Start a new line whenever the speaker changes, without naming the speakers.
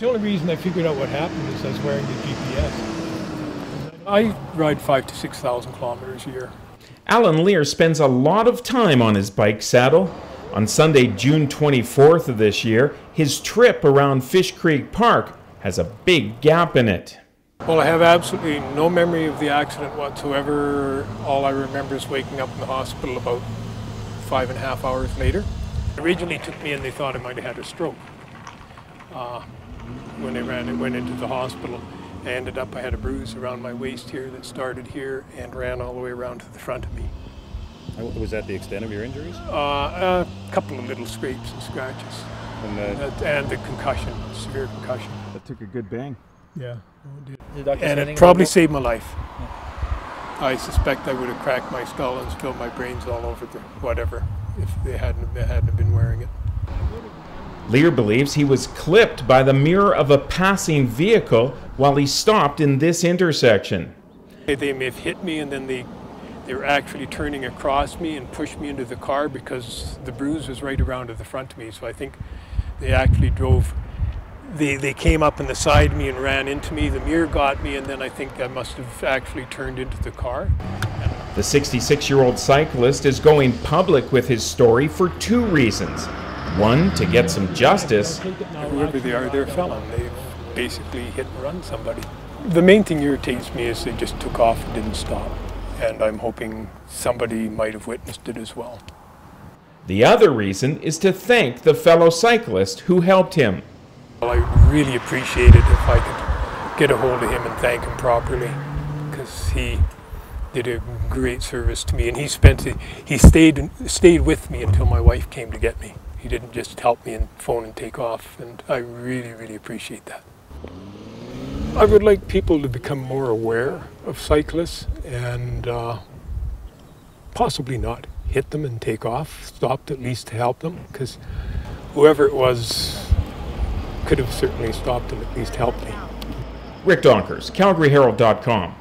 The only reason I figured out what happened is I was wearing the GPS. I ride 5,000 to 6,000 kilometers a year.
Alan Leier spends a lot of time on his bike saddle. On Sunday, June 24th of this year, his trip around Fish Creek Park has a big gap in it.
Well, I have absolutely no memory of the accident whatsoever. All I remember is waking up in the hospital about 5.5 hours later. They originally took me in, they thought I might have had a stroke. When they went into the hospital, I ended up, I had a bruise around my waist here that started here and ran all the way around to the front of me.
Was that the extent of your injuries?
A couple of little scrapes and scratches. And the concussion, severe concussion.
That took a good bang.
Yeah, and it probably saved my life. I suspect I would have cracked my skull and spilled my brains all over the whatever if they hadn't been wearing it.
Leier believes he was clipped by the mirror of a passing vehicle while he stopped in this intersection.
They may have hit me and then they were actually turning across me and pushed me into the car because the bruise was right around to the front of me. So I think they actually drove. They came up on the side of me and ran into me. The mirror got me, and then I think I must have actually turned into the car.
The 66-year-old cyclist is going public with his story for two reasons. One, to get some justice.
Whoever they are, they're a felon. They've basically hit and run somebody. The main thing irritates me is they just took off and didn't stop. And I'm hoping somebody might have witnessed it as well.
The other reason is to thank the fellow cyclist who helped him.
Well, I really appreciate it if I could get a hold of him and thank him properly, because he did a great service to me, and he stayed with me until my wife came to get me. He didn't just help me and phone and take off, and I really appreciate that. I would like people to become more aware of cyclists and possibly not hit them and take off, stopped at least to help them, because whoever it was could have certainly stopped and at least helped me.
Rick Donkers, CalgaryHerald.com.